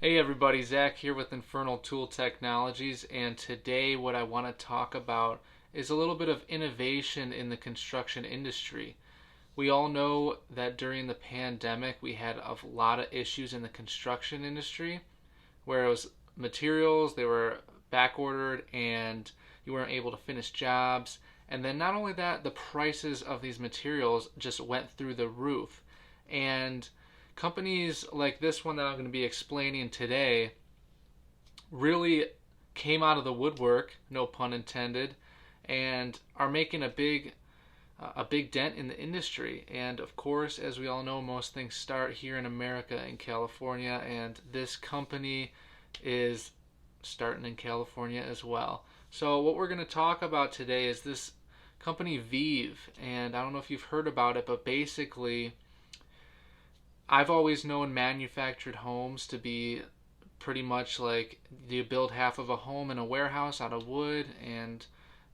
Hey everybody, Zach here with Infernal Tool Technologies, and today what I want to talk about is a little bit of innovation in the construction industry. We all know that during the pandemic we had a lot of issues in the construction industry where it was materials, they were back ordered and you weren't able to finish jobs. And then not only that, the prices of these materials just went through the roof. And companies like this one that I'm going to be explaining today really came out of the woodwork, no pun intended, and are making a big dent in the industry. And of course, as we all know, most things start here in America, in California, and this company is starting in California as well. So what we're going to talk about today is this company Veev, and I don't know if you've heard about it, but basically I've always known manufactured homes to be pretty much like you build half of a home in a warehouse out of wood and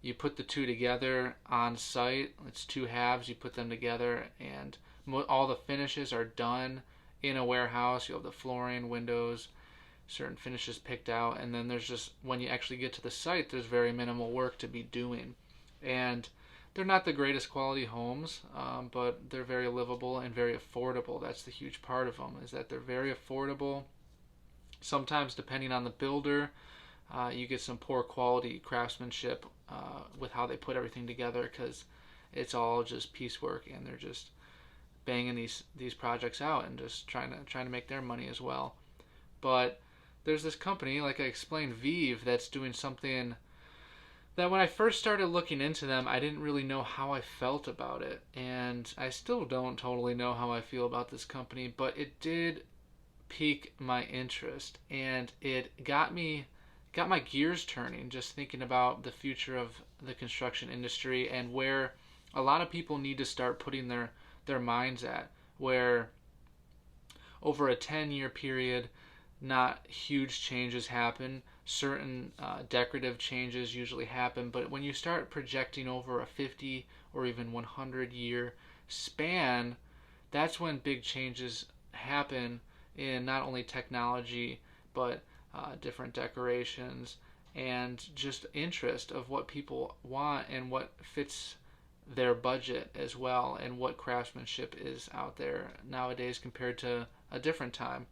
you put the two together on site. It's two halves, you put them together, and all the finishes are done in a warehouse. You have the flooring, windows, certain finishes picked out, and then there's just, when you actually get to the site, there's very minimal work to be doing. And they're not the greatest quality homes, but they're very livable and very affordable. That's the huge part of them, is that they're very affordable. Sometimes, depending on the builder, you get some poor quality craftsmanship with how they put everything together, because it's all just piecework and they're just banging these projects out and just trying to make their money as well. But there's this company, like I explained, Vive, that's doing something that when I first started looking into them, I didn't really know how I felt about it. And I still don't totally know how I feel about this company, but it did pique my interest and it got my gears turning, just thinking about the future of the construction industry and where a lot of people need to start putting their minds at, where over a 10-year period not huge changes happen. Certain decorative changes usually happen, but when you start projecting over a 50 or even 100-year span, that's when big changes happen in not only technology but different decorations and just interest of what people want and what fits their budget as well, and what craftsmanship is out there nowadays compared to a different time.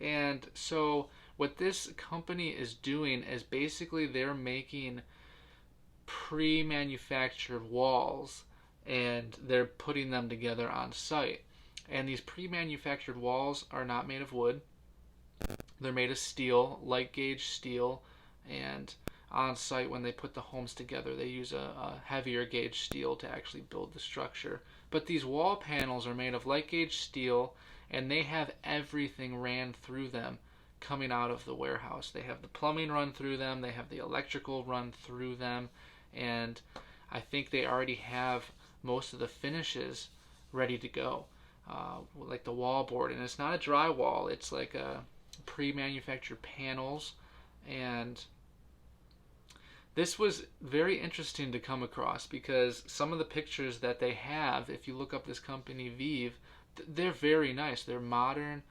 And so what this company is doing is basically they're making pre-manufactured walls and they're putting them together on site. And these pre-manufactured walls are not made of wood. They're made of steel, light gauge steel, and on site when they put the homes together they use a heavier gauge steel to actually build the structure. But these wall panels are made of light gauge steel and they have everything ran through them coming out of the warehouse. They have the plumbing run through them, they have the electrical run through them, and I think they already have most of the finishes ready to go. Like the wallboard, and it's not a drywall, it's like a pre-manufactured panels. And this was very interesting to come across because some of the pictures that they have, if you look up this company Vive, they're very nice. They're modern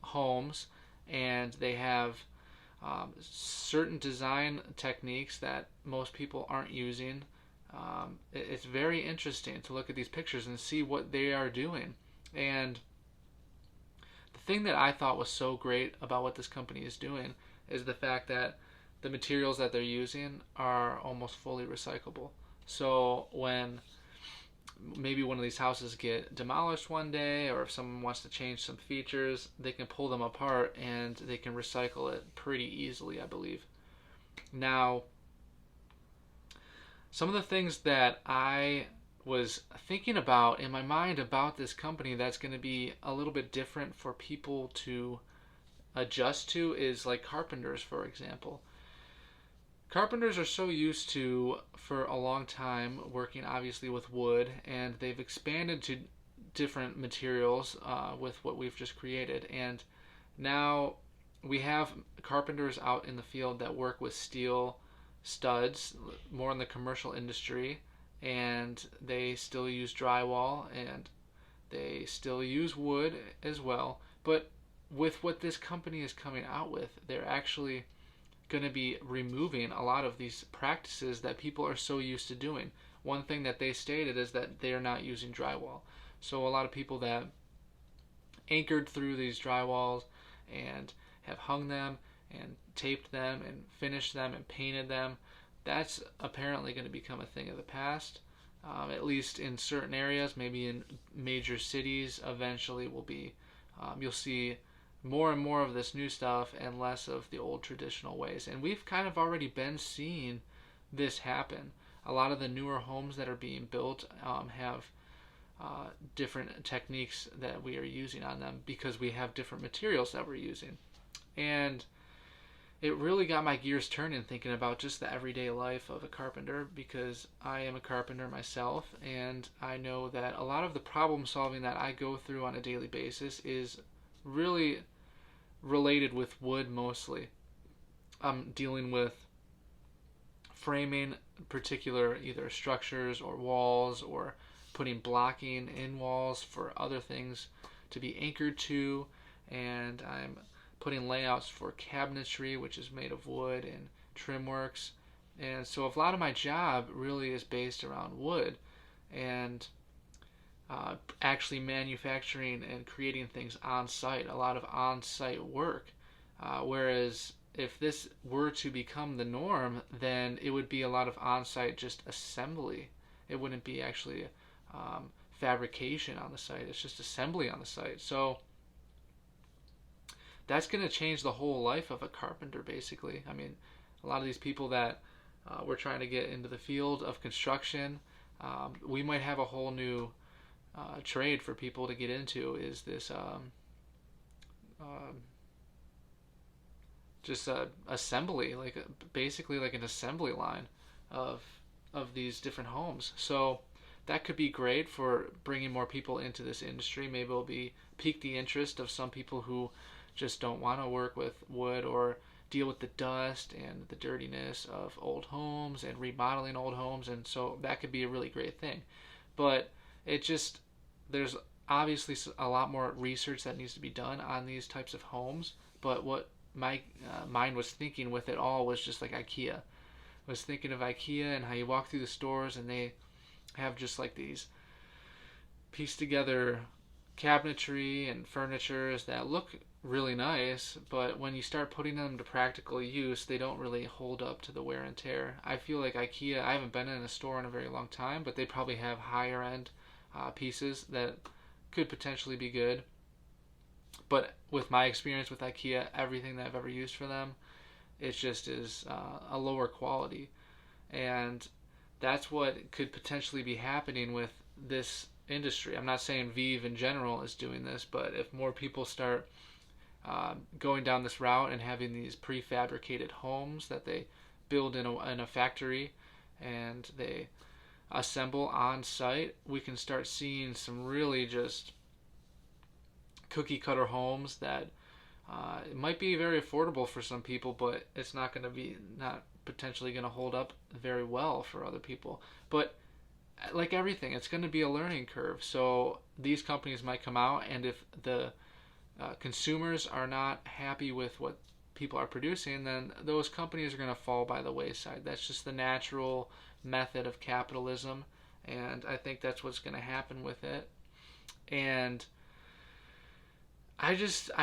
homes, and they have certain design techniques that most people aren't using. It's very interesting to look at these pictures and see what they are doing. And the thing that I thought was so great about what this company is doing is the fact that the materials that they're using are almost fully recyclable. So when maybe one of these houses get demolished one day, or if someone wants to change some features, they can pull them apart and they can recycle it pretty easily, I believe. Now, some of the things that I was thinking about in my mind about this company that's going to be a little bit different for people to adjust to is like carpenters, for example. Carpenters are so used to, for a long time, working obviously with wood, and they've expanded to different materials with what we've just created. And now we have carpenters out in the field that work with steel studs, more in the commercial industry, and they still use drywall and they still use wood as well. But with what this company is coming out with, they're actually going to be removing a lot of these practices that people are so used to doing. One thing that they stated is that they're not using drywall. So a lot of people that anchored through these drywalls and have hung them and taped them and finished them and painted them, that's apparently going to become a thing of the past. At least in certain areas, maybe in major cities, eventually will be. You'll see more and more of this new stuff and less of the old traditional ways. And we've kind of already been seeing this happen. A lot of the newer homes that are being built have different techniques that we are using on them because we have different materials that we're using. And it really got my gears turning thinking about just the everyday life of a carpenter, because I am a carpenter myself, and I know that a lot of the problem solving that I go through on a daily basis is really related with wood mostly. I'm dealing with framing particular either structures or walls, or putting blocking in walls for other things to be anchored to, and I'm putting layouts for cabinetry, which is made of wood, and trim works. And so a lot of my job really is based around wood and actually manufacturing and creating things on site, a lot of on site work. Whereas if this were to become the norm, then it would be a lot of on site just assembly. It wouldn't be actually fabrication on the site, it's just assembly on the site. So that's going to change the whole life of a carpenter, basically. I mean, a lot of these people that we're trying to get into the field of construction, we might have a whole new trade for people to get into, is this just assembly, like basically like an assembly line of these different homes. So that could be great for bringing more people into this industry. Maybe it'll be pique the interest of some people who just don't want to work with wood or deal with the dust and the dirtiness of old homes and remodeling old homes, and so that could be a really great thing. But it just, there's obviously a lot more research that needs to be done on these types of homes. But what my mind was thinking with it all was just like IKEA. I was thinking of IKEA and how you walk through the stores and they have just like these pieced together cabinetry and furnitures that look really nice, but when you start putting them to practical use, they don't really hold up to the wear and tear. I feel like IKEA, I haven't been in a store in a very long time, but they probably have higher end pieces that could potentially be good. But with my experience with IKEA, everything that I've ever used for them, it just is a lower quality. And that's what could potentially be happening with this industry. I'm not saying Vive in general is doing this, but if more people start going down this route and having these prefabricated homes that they build in a factory and they assemble on site, we can start seeing some really just cookie cutter homes that it might be very affordable for some people, but it's not going to be, not potentially going to hold up very well for other people. But like everything, it's going to be a learning curve. So these companies might come out, and if the consumers are not happy with what people are producing, then those companies are going to fall by the wayside. That's just the natural method of capitalism, and I think that's what's going to happen with it. And I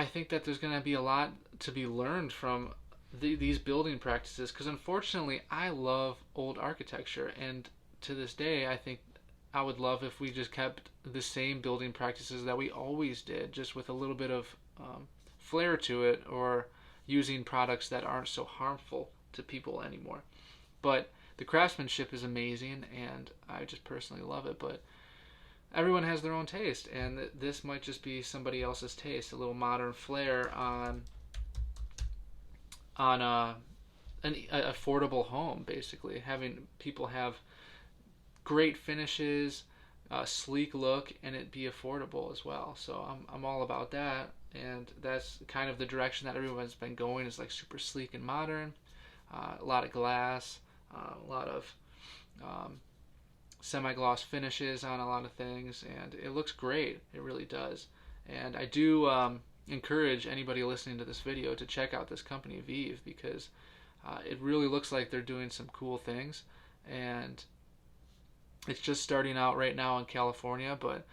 think that there's going to be a lot to be learned from these building practices, because unfortunately I love old architecture, and to this day I think I would love if we just kept the same building practices that we always did, just with a little bit of flair to it, or using products that aren't so harmful to people anymore. But the craftsmanship is amazing, and I just personally love it. But everyone has their own taste, and this might just be somebody else's taste, a little modern flair on an affordable home, basically. Having people have great finishes, sleek look, and it be affordable as well. So I'm all about that, and that's kind of the direction that everyone's been going, is like super sleek and modern. A lot of glass, a lot of semi-gloss finishes on a lot of things, and it looks great. It really does. And I do encourage anybody listening to this video to check out this company, Veev, because it really looks like they're doing some cool things. And it's just starting out right now in California, but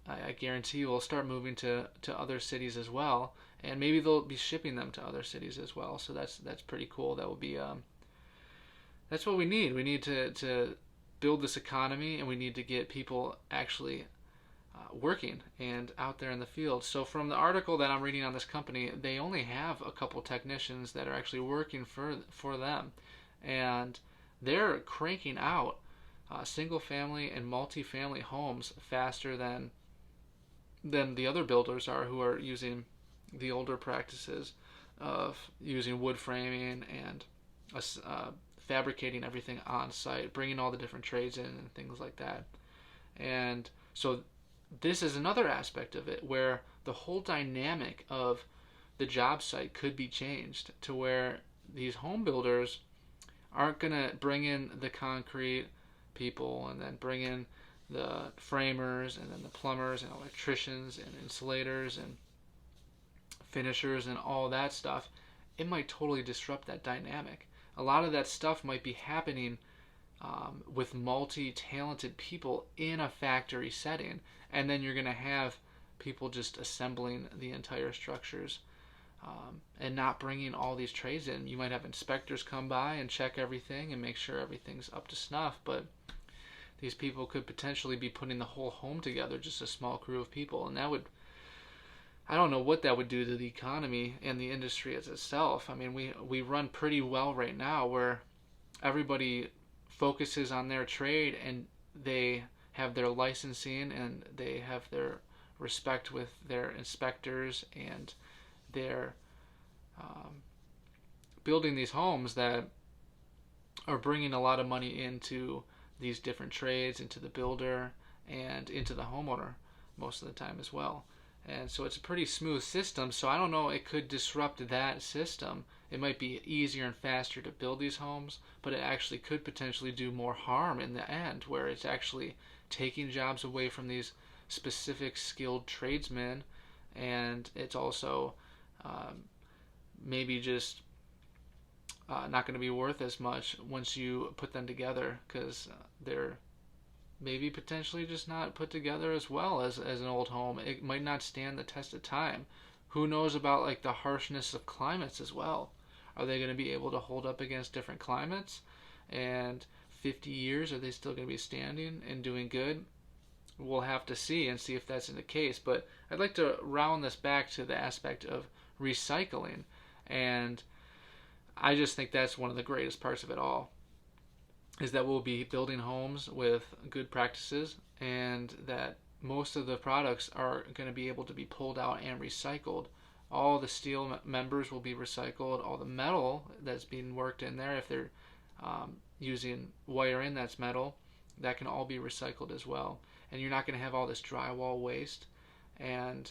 I guarantee we'll start moving to other cities as well, and maybe they'll be shipping them to other cities as well. So that's pretty cool. That will be that's what we need. We need to build this economy, and we need to get people actually working and out there in the field. So from the article that I'm reading on this company, they only have a couple technicians that are actually working for them, and they're cranking out single family and multi-family homes faster than the other builders are, who are using the older practices of using wood framing and fabricating everything on site, bringing all the different trades in and things like that. And so this is another aspect of it where the whole dynamic of the job site could be changed to where these home builders aren't going to bring in the concrete people and then bring in the framers and then the plumbers and electricians and insulators and finishers and all that stuff. It might totally disrupt that dynamic. A lot of that stuff might be happening with multi-talented people in a factory setting, and then you're going to have people just assembling the entire structures and not bringing all these trades in. You might have inspectors come by and check everything and make sure everything's up to snuff, but these people could potentially be putting the whole home together, just a small crew of people, and that would, I don't know what that would do to the economy and the industry as itself. I mean, we run pretty well right now where everybody focuses on their trade and they have their licensing and they have their respect with their inspectors, and they're building these homes that are bringing a lot of money into these different trades, into the builder and into the homeowner most of the time as well. And so it's a pretty smooth system. So I don't know, it could disrupt that system. It might be easier and faster to build these homes, but it actually could potentially do more harm in the end, where it's actually taking jobs away from these specific skilled tradesmen, and it's also maybe just not going to be worth as much once you put them together, because they're maybe potentially just not put together as well as an old home. It might not stand the test of time. Who knows about like the harshness of climates as well? Are they going to be able to hold up against different climates? And 50 years, are they still going to be standing and doing good? We'll have to see and see if that's in the case. But I'd like to round this back to the aspect of recycling, and I just think that's one of the greatest parts of it all, is that we'll be building homes with good practices, and that most of the products are going to be able to be pulled out and recycled. All the steel members will be recycled. All the metal that's being worked in there, if they're using wiring that's metal, that can all be recycled as well. And you're not going to have all this drywall waste. And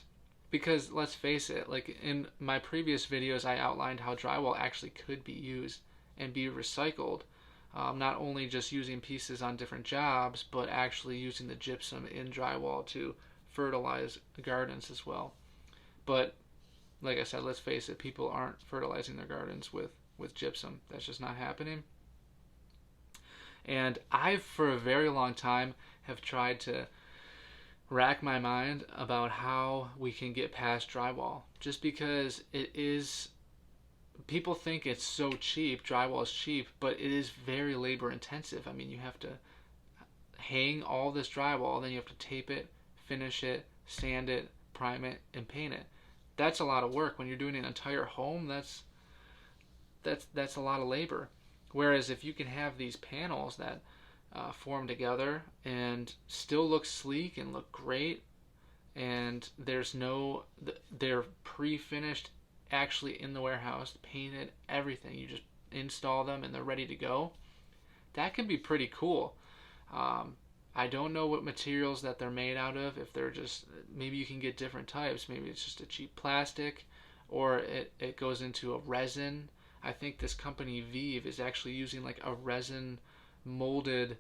because let's face it, like in my previous videos, I outlined how drywall actually could be used and be recycled. Not only just using pieces on different jobs, but actually using the gypsum in drywall to fertilize gardens as well. But like I said, let's face it, people aren't fertilizing their gardens with gypsum. That's just not happening. And I've, for a very long time, have tried to rack my mind about how we can get past drywall. Just because it is, people think it's so cheap, drywall is cheap, but it is very labor intensive. I mean, you have to hang all this drywall, then you have to tape it, finish it, sand it, prime it, and paint it. That's a lot of work. When you're doing an entire home, that's a lot of labor. Whereas if you can have these panels that form together and still look sleek and look great, and they're pre-finished actually in the warehouse, painted, everything. You just install them and they're ready to go. That can be pretty cool. I don't know what materials that they're made out of. If they're just, maybe you can get different types. Maybe it's just a cheap plastic, or it goes into a resin. I think this company Vive is actually using like a resin molded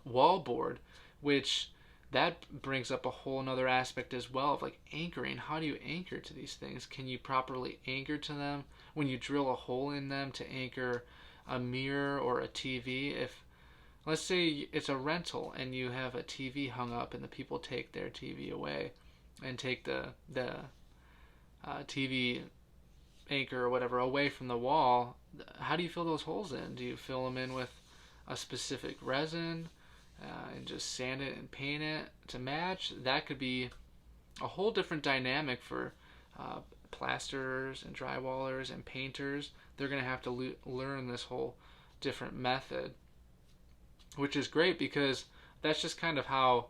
wallboard, which that brings up a whole another aspect as well of like anchoring. How do you anchor to these things? Can you properly anchor to them when you drill a hole in them to anchor a mirror or a TV? If, let's say it's a rental and you have a TV hung up and the people take their TV away and take the TV anchor or whatever away from the wall, how do you fill those holes in? Do you fill them in with a specific resin and just sand it and paint it to match? That could be a whole different dynamic for plasterers and drywallers and painters. They're going to have to learn this whole different method, which is great because that's just kind of how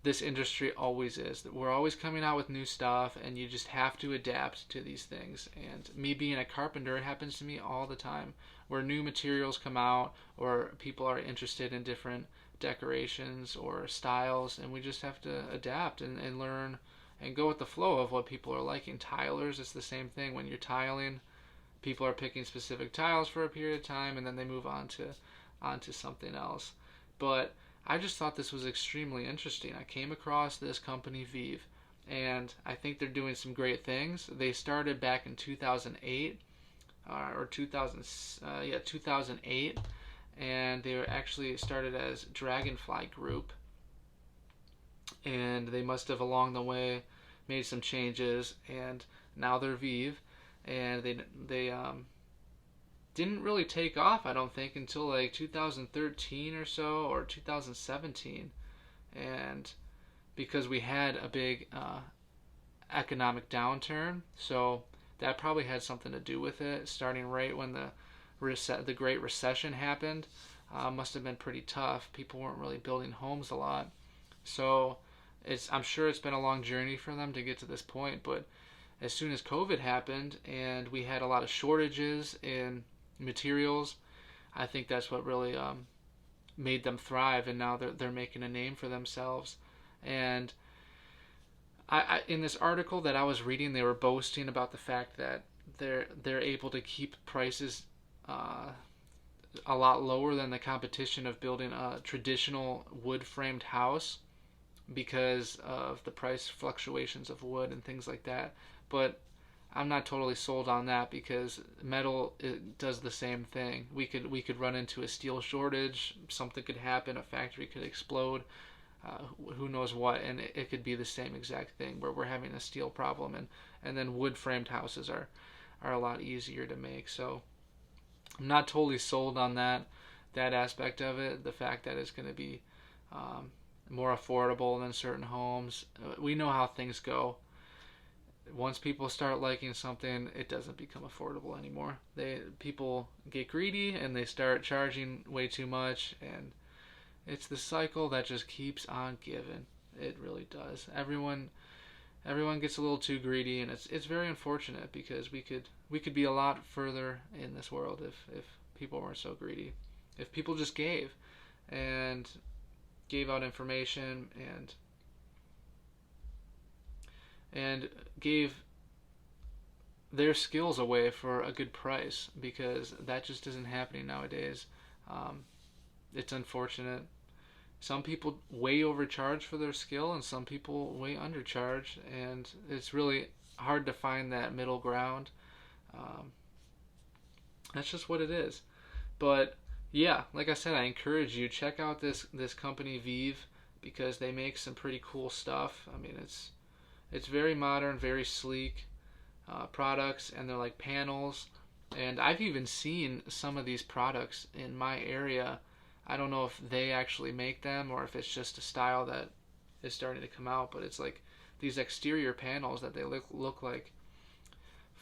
this industry always is. That we're always coming out with new stuff and you just have to adapt to these things. And me being a carpenter, it happens to me all the time where new materials come out or people are interested in different decorations or styles, and we just have to adapt and learn and go with the flow of what people are liking. Tilers, it's the same thing. When you're tiling, people are picking specific tiles for a period of time and then they move on to something else. But I just thought this was extremely interesting. I came across this company, Vive, and I think they're doing some great things. They started back in 2008, or 2008, and they were actually started as Dragonfly Group, and they must have along the way made some changes, and now they're Vive, and they didn't really take off, I don't think, until like 2013 or so, or 2017. And because we had a big economic downturn, so that probably had something to do with it. Starting right when the Great Recession happened, must have been pretty tough. People weren't really building homes a lot, so I'm sure it's been a long journey for them to get to this point. But as soon as COVID happened and we had a lot of shortages in materials, I think that's what really made them thrive, and now they're making a name for themselves. And I in this article that I was reading, they were boasting about the fact that they're able to keep prices a lot lower than the competition of building a traditional wood framed house because of the price fluctuations of wood and things like that. But I'm not totally sold on that because metal, it does the same thing. We could run into a steel shortage. Something could happen. A factory could explode. Who knows what? And it could be the same exact thing where we're having a steel problem, and then wood framed houses are a lot easier to make. So I'm not totally sold on that aspect of it. The fact that it's going to be more affordable than certain homes. We know how things go. Once people start liking something, it doesn't become affordable anymore. People get greedy and they start charging way too much, and it's the cycle that just keeps on giving. It really does. Everyone gets a little too greedy, and it's very unfortunate because we could be a lot further in this world if people weren't so greedy. If people just gave out information and gave their skills away for a good price, because that just isn't happening nowadays. It's unfortunate. Some people way overcharge for their skill and some people way undercharge, and it's really hard to find that middle ground. That's just what it is. But yeah, like I said, I encourage you, check out this company Vive, because they make some pretty cool stuff. I mean, it's very modern, very sleek products, and they're like panels. And I've even seen some of these products in my area. I don't know if they actually make them or if it's just a style that is starting to come out, but it's like these exterior panels that they look like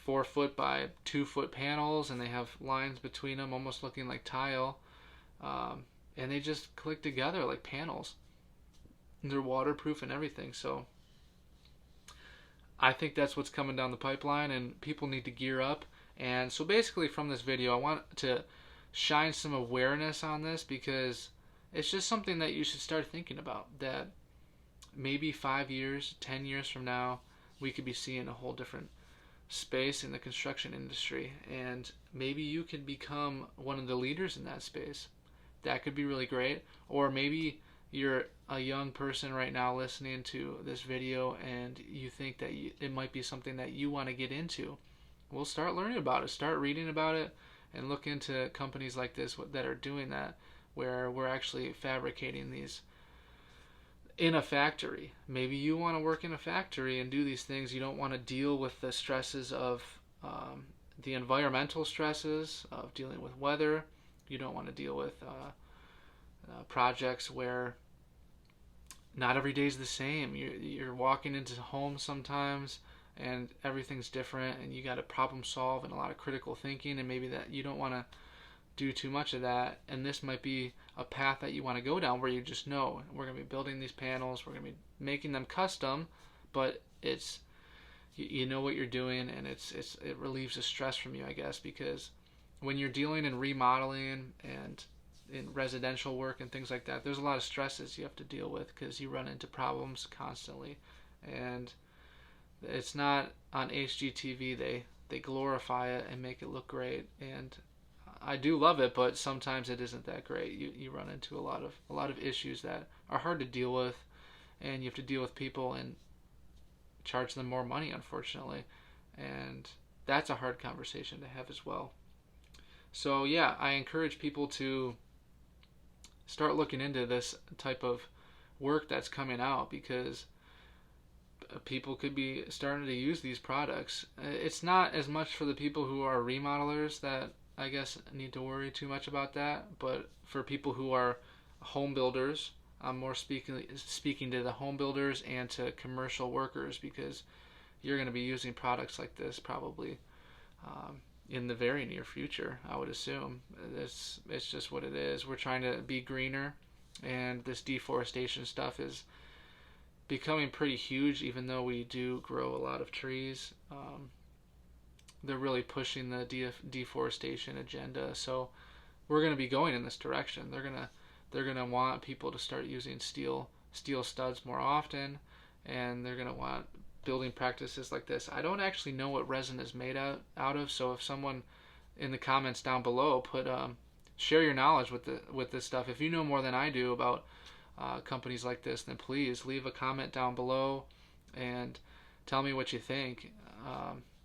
4-foot by 2-foot panels, and they have lines between them almost looking like tile. And they just click together like panels. And they're waterproof and everything, so I think that's what's coming down the pipeline, and people need to gear up. And so basically from this video, I want to shine some awareness on this, because it's just something that you should start thinking about, that maybe 5 years, 10 years from now, we could be seeing a whole different space in the construction industry, and maybe you could become one of the leaders in that space. That could be really great. Or maybe you're a young person right now listening to this video and you think that it might be something that you want to get into, well, start learning about it, start reading about it, and look into companies like this that are doing that, where we're actually fabricating these in a factory. Maybe you want to work in a factory and do these things. You don't want to deal with the stresses of the environmental stresses of dealing with weather. You don't want to deal with projects where not every day is the same. You're walking into homes sometimes and everything's different, and you got to problem solve and a lot of critical thinking, and maybe that you don't want to do too much of that. And this might be a path that you want to go down, where you just know we're going to be building these panels, we're going to be making them custom, but it's you know what you're doing, and it relieves the stress from you, I guess, because when you're dealing in remodeling and in residential work and things like that, there's a lot of stresses you have to deal with because you run into problems constantly. And it's not on HGTV. They glorify it and make it look great, and I do love it, but sometimes it isn't that great. You run into a lot of issues that are hard to deal with, and you have to deal with people and charge them more money, unfortunately, and that's a hard conversation to have as well. So yeah, I encourage people to start looking into this type of work that's coming out, because people could be starting to use these products. It's not as much for the people who are remodelers that I guess need to worry too much about that, but for people who are home builders, I'm more speaking to the home builders and to commercial workers, because you're going to be using products like this probably in the very near future, I would assume. It's just what it is. We're trying to be greener, and this deforestation stuff is becoming pretty huge, even though we do grow a lot of trees. They're really pushing the deforestation agenda, so we're going to be going in this direction. They're gonna want people to start using steel studs more often, and they're going to want building practices like this. I don't actually know what resin is made out of, so if someone in the comments down below share your knowledge with this stuff. If you know more than I do about companies like this, then please leave a comment down below and tell me what you think.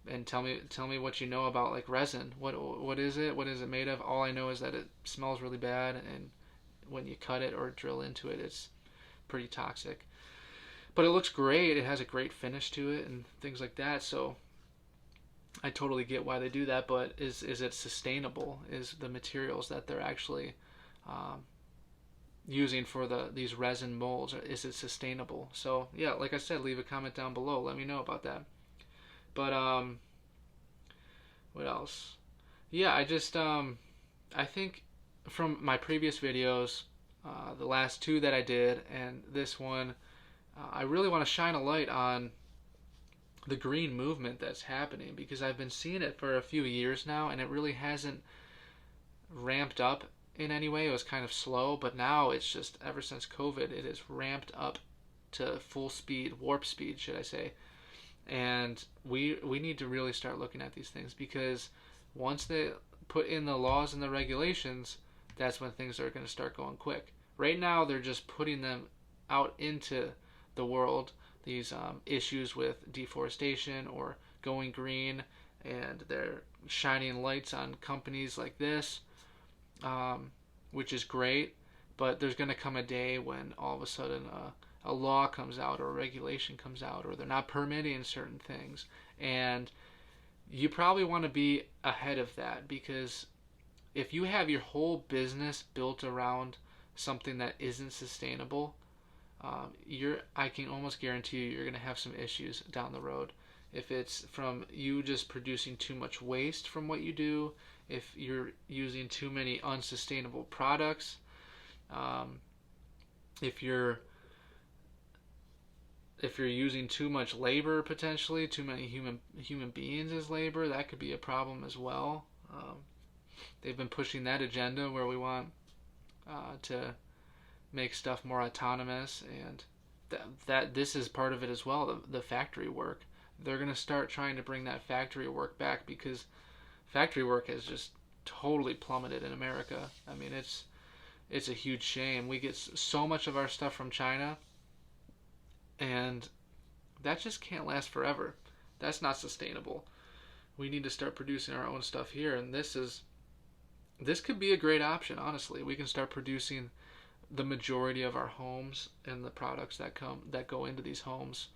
And tell me what you know about like resin. What is it? What is it made of? All I know is that it smells really bad, and when you cut it or drill into it, it's pretty toxic. But it looks great. It has a great finish to it and things like that. So I totally get why they do that. But is it sustainable? Is the materials that they're actually using for these resin molds, is it sustainable? So yeah, like I said, leave a comment down below. Let me know about that. But what else? Yeah, I think from my previous videos, the last two that I did and this one, I really want to shine a light on the green movement that's happening, because I've been seeing it for a few years now, and it really hasn't ramped up in any way. It was kind of slow, but now it's just, ever since COVID, it is ramped up to full speed, warp speed, should I say. And we need to really start looking at these things, because once they put in the laws and the regulations, that's when things are going to start going quick. Right now, they're just putting them out into the world, these issues with deforestation or going green, and they're shining lights on companies like this, which is great. But there's going to come a day when all of a sudden a law comes out or a regulation comes out, or they're not permitting certain things, and you probably want to be ahead of that, because if you have your whole business built around something that isn't sustainable, I can almost guarantee you're going to have some issues down the road. If it's from you just producing too much waste from what you do, if you're using too many unsustainable products, if you're using too much labor, potentially too many human beings as labor, that could be a problem as well. They've been pushing that agenda where we want to make stuff more autonomous, and that this is part of it as well. The factory work, they're going to start trying to bring that factory work back, because factory work has just totally plummeted in America. I mean, it's a huge shame. We get so much of our stuff from China, and that just can't last forever. That's not sustainable. We need to start producing our own stuff here, and this could be a great option, honestly. We can start producing the majority of our homes and the products that go into these homes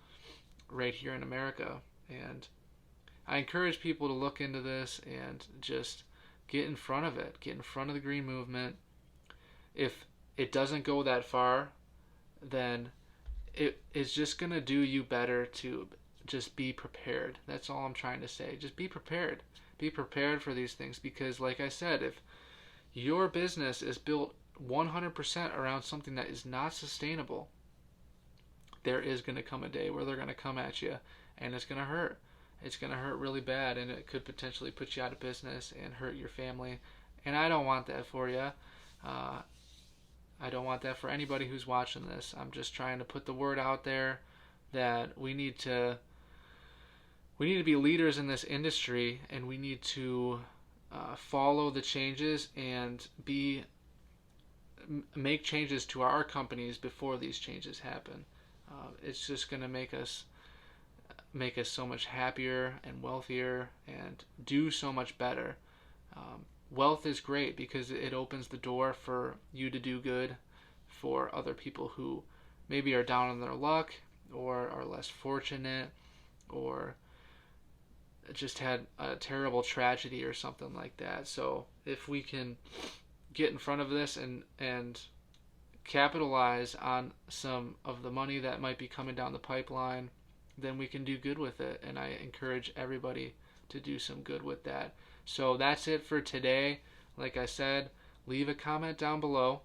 right here in America. And I encourage people to look into this and just get in front of it. Get in front of the green movement. If it doesn't go that far, then it is just going to do you better to just be prepared. That's all I'm trying to say. Just be prepared. Be prepared for these things, because like I said, if your business is built 100% around something that is not sustainable, there is going to come a day where they're going to come at you, and it's going to hurt. It's going to hurt really bad, and it could potentially put you out of business and hurt your family. And I don't want that for you. I don't want that for anybody who's watching this. I'm just trying to put the word out there that we need to be leaders in this industry, and we need to follow the changes and make changes to our companies before these changes happen. It's just going to make us so much happier and wealthier and do so much better. Wealth is great because it opens the door for you to do good for other people who maybe are down on their luck or are less fortunate or just had a terrible tragedy or something like that. So if we can get in front of this and capitalize on some of the money that might be coming down the pipeline, then we can do good with it. And I encourage everybody to do some good with that. So that's it for today. Like I said, leave a comment down below.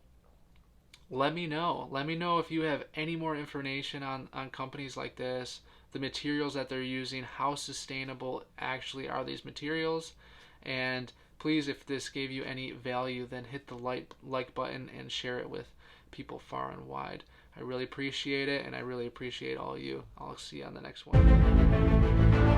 Let me know. Let me know if you have any more information on companies like this, the materials that they're using, how sustainable actually are these materials. And please, if this gave you any value, then hit the like button and share it with people far and wide. I really appreciate it, and I really appreciate all of you. I'll see you on the next one.